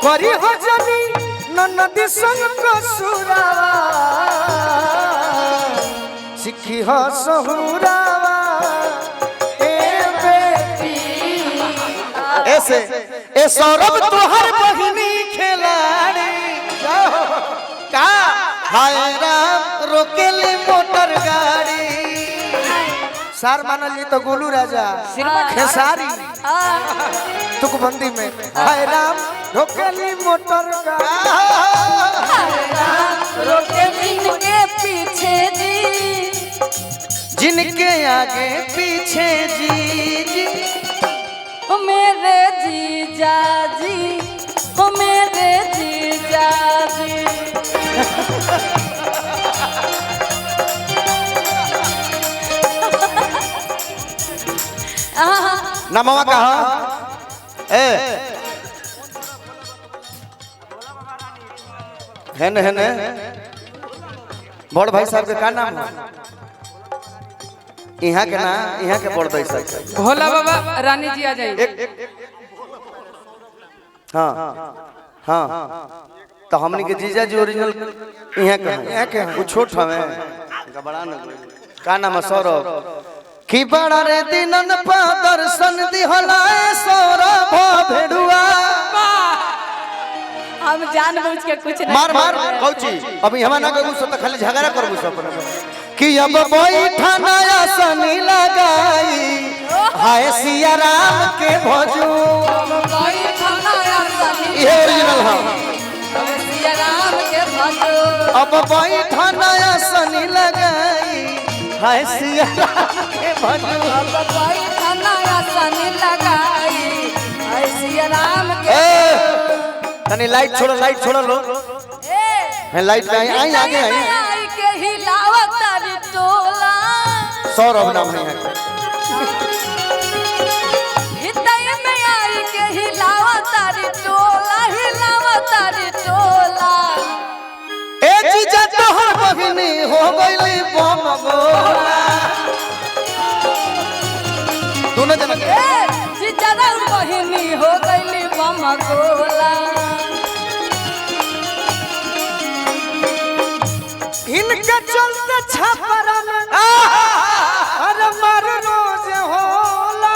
करी हो जनी ननदी संग कसुरावा सिखी हो सहुरावा ए बेटी ऐसे ए सौरभ तोहर बहिनी खिलाड़ी का हाय राम रोकेली मोटर गाड़ी सार मानल जी तो गोलू राजा खेसारी तुकबंदी में हाय राम रोकेली मोटर रोकेली के पीछे जी जिनके आगे पीछे जी जी ओ मेरे जीजा जी ओ मेरे जीजा जी नमवा कहा ए है बड़ भाई साहब के का नाम है यहाँ के ना यहाँ के बड़ भाई साहब भोला बाबा रानी जी आ जाइए। हाँ हाँ तो हमने के जीजा जी ओरिजिनल यहाँ के वो छोट हमें बड़ा का नाम है सौरभ की बड़ा रे दिनन पा दर्शन दिहलाए सौरभ भेड़ुआ हम जानबूझ के कुछ नहीं मार मार कौची अभी हमारा ना कहूँ सब तो खाली झगड़ा करबू सब कि अब बैठा नया सनी लगाई हाय सिया राम के भजू ये ओरिजिनल है सिया राम के भजो अब बैठा नया सनी लगाई हाय सिया राम के भजू नया सनी लगाई हाय सिया राम के तनी लाइट छोड़ो लो है लाइट में आई आगे आई के हिलावत तारी टोला सौरभ नाम है हितई में आई के हिलावत तारी टोला ए जीजा तोहर बहिनी हो गइली बम गोला दोनों जन जीजा बहिनी हो गइली बम गोला इनके चलते छपरा में अरे मार रोज होला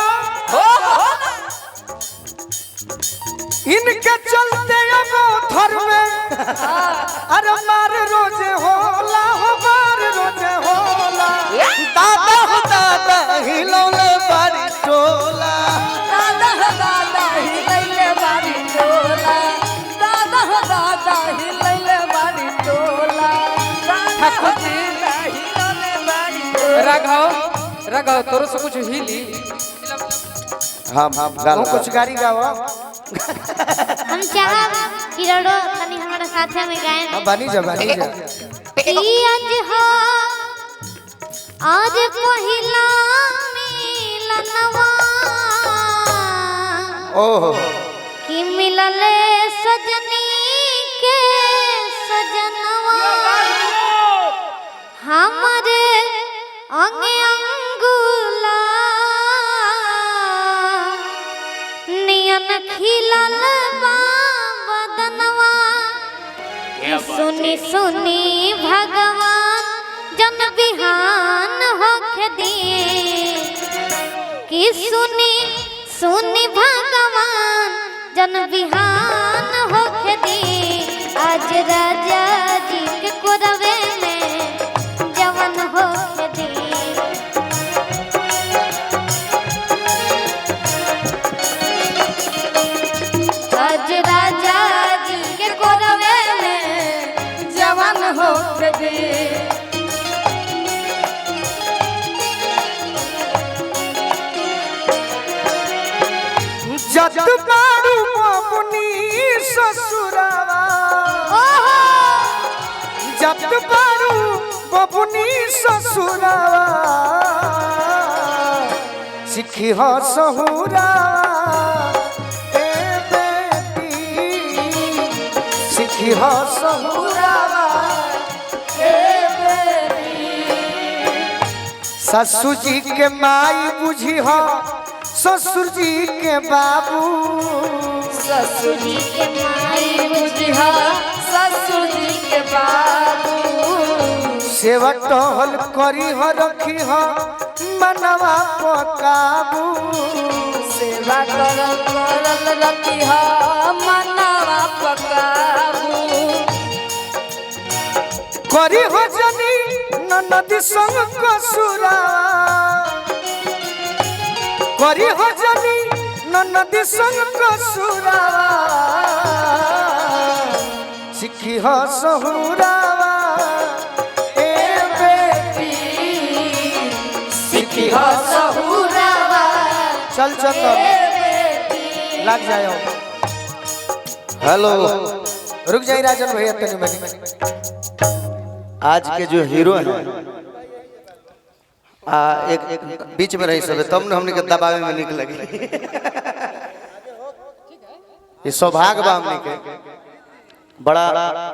इनके चलते अब थर में अरे मार रोज होला हो मार रोज होला दादा हिलौले बारी टोला दादा हिलैले बारी टोला दादा हिलैले बारी टोला राघव तोरो से कुछ हिली हाँ गाओ कुछ गाड़ी गाओ हम चाहब कि रोडो तनी हमारा साथ में गाएं। हाँ बनी जा आज पहिला मिलनवा ओहो कि मिलले सजनी के सजनवा हमारे अंगे अंगुला नियन खिलल बदनवा सुनी सुनी भगवान जन बिहान होके दिए कि सुनी सुनी भगवान जन बिहान होके दिए आज राजा जी के कोरवे में जवन होके दिए आज राजा जी के कोरवे में जवान होके दिए जत बारू अपनी ससुरावा जत बारू अपनी ससुरावा सिखी हो सहुरा ए बेटी सिखी हो सहुरा ए बेटी ससुर जी के माई बुझी हो ससुर जी के बाबू ससुर जी के माई बुझिया ससुर जी के बाबू सेवा टहल करी हो रखी हो मनवा पकाबू सेवा करल करल रखी हा मनवा पकाबू करी हो जनी नदी संग कसुरा करी हो जनी नदी संग कसुरा सिखी हो सहुरावा ए बेटी सिखी हा सहुरावा चल चल लग जाओ। हेलो रुक जाइए राजन भैया तनी मनी। आज के जो हीरो हैं एक बीच में रही सब तब न हमने के दबावे में निकल लगी। ये सौभाग्य बा हमने के बड़ा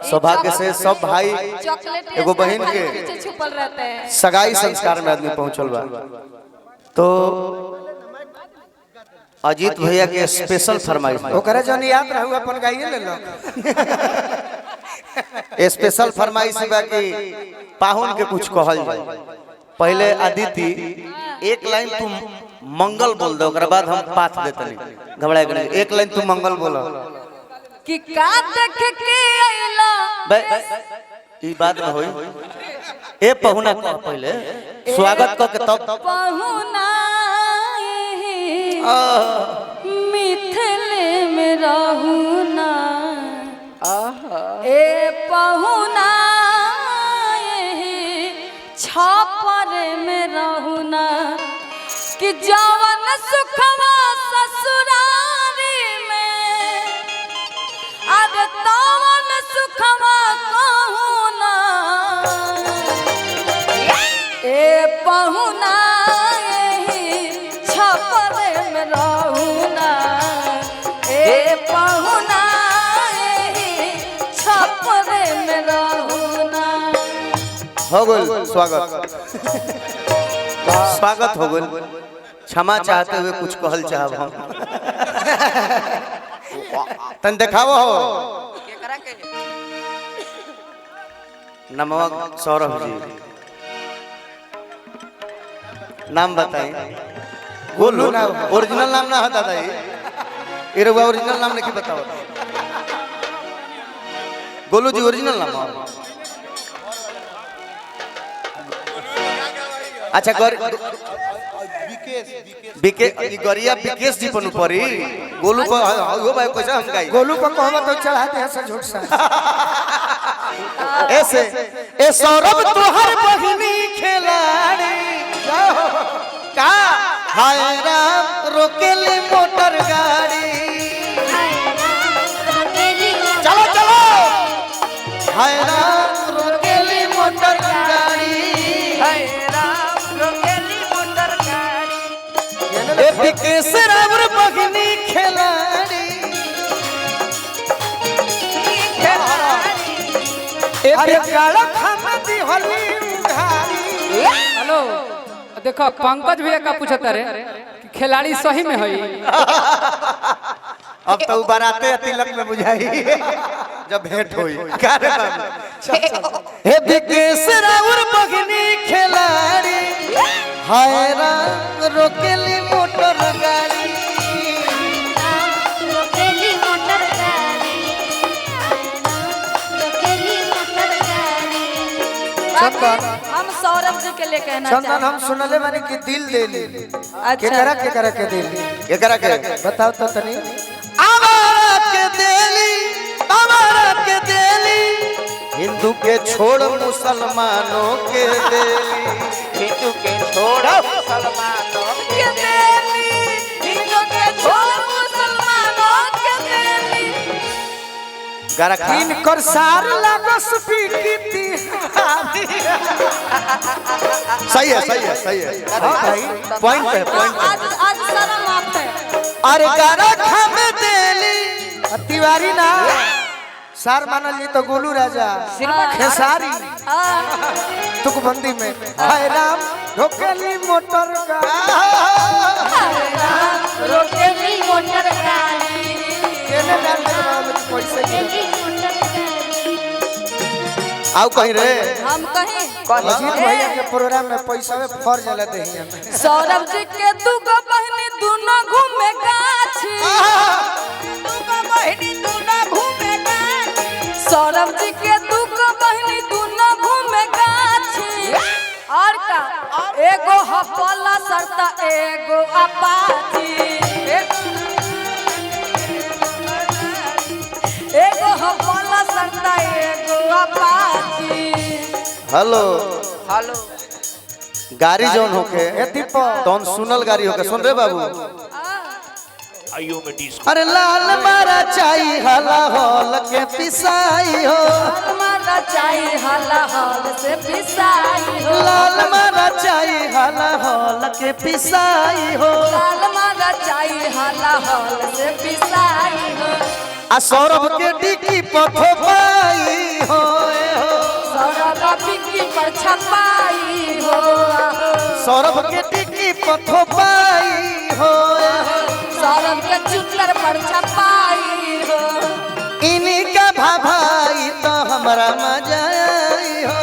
सौभाग्य से सब भाई चॉकलेट एगो बहन के पीछे छुपल रहते हैं सगाई संस्कार में आदमी पहुंचल बा। तो अजीत भैया के स्पेशल फरमाइश ओकरा जन याद रहू अपन गाइए ले लो। स्पेशल फरमाइश बा कि पाहुन के कुछ कहल जाए। पहले अदिति एक लाइन तू मंगल बोल दे ओकरा बाद हम पाठ देतनी घबराए के नहीं। एक लाइन तू मंगल बोल कि का देख के आइला ई बात में होई। ए पहुना कह पहले स्वागत क के तब पहुना मिथिले में रहूना ए पहुना छापर में रहूना कि जवन सुखवा ससुरारी में अब तवन सुखवा कहूना ए पहुना छापर में रहूना ए पहुना छापर में रहूना। हो गल स्वागत स्वागत हो गल। क्षमा चाहते हुए कुछ कहल चाहब हम तन देखावो हो नमवा सौरभ जी नाम बताएं। गोलू नाम ओरिजिनल नाम ना है दादा ये रहुआ ओरिजिनल नाम नहीं बताओ। गोलू जी ओरिजिनल नाम है। अच्छा गरिया विकेश जी पर परी गोलू पर हो भाई कैसा हम गाई गोलू पर कहबा तो चढ़ाते हैं से झूठ सा ऐसे ए सौरभ तोहर बहिनी खिलाड़ी का हाय राम रोकेली मोटर गाड़ी चलो चलो हाय राम रोकेली मोटर गाड़ी विकेश रावर बगनी खिलाड़ी अरे काला खाना दी होली उधारी। हेलो देखो पंकज भैया का पूछता रे कि खिलाड़ी सही में है। अब तो बाराते तिलक में बुझाई जब भेंट हुई का रे बाबू हे विकेश रावर बगनी खिलाड़ी हाय राम रोकेली मोटर गाड़ी रोकेली मोटर गाड़ी रोकेली मोटर गाड़ी। हम सौरभ जी के लिए कहना चंदन हम सुनले माने कि दिल दे ली अच्छा केकरा के दिल केकरा के बताओ तो तनी आवारा के देली आवारा के देली हिंदू के छोड़ मुसलमानों के देली हिंदू के छोड़ मुसलमानों के देली हिंदू के छोड़ मुसलमानों के देली गारा खान कर सार लागस पीटी सही है हां भाई पॉइंट पे आज सारा माफ है। अरे गारा खाम देली तिवारी ना सार मानल जी तो गोलू राजा खेसारी तुकबंदी में हाय राम रोकेली मोटर गाड़ी रोकेली मोटर गाड़ी पहले जान के बनावे कि पैसे गिरे जल्दी मोटर के आओ कहीं रे हम कहीं अजीत भैया के प्रोग्राम में पैसा में फर्ज ले दे हमें सौरभ जी के दूगो बहनी दोनों घूमे गाछी दूगो बहनी दोनों घूमे गाछी सौरभ जी के दूगो बहनी दोनों घूमे गाछी और का एगो हपला सरता एगो अपाची एगो हपला सरता एगो अपाची हेलो हेलो गाड़ी जौन होके ए दीपक तौन सुनल गाड़ी होके सुन रे बाबू अरे लाल मारा चाई हला हॉल के पिसाई हो मारा चाई हला हॉल से पिसाई हो लाल मारा चाई हला हॉल के पिसाई हो लाल मारा चाई हला हॉल से पिसाई हो आ सौरभ के डिकी पथो पाई हो सौरभ बिक्री पर छपाई हो सौरभ के डिकी पथो पाई हो सौरभ के चुटर पर छपाई हो इन्हीं का भाई तो हमारा मजा आई हो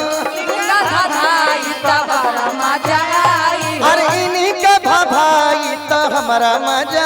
गधा धाई तबारा मजा आई हो अरे इन्हीं का भाई तो हमारा मजा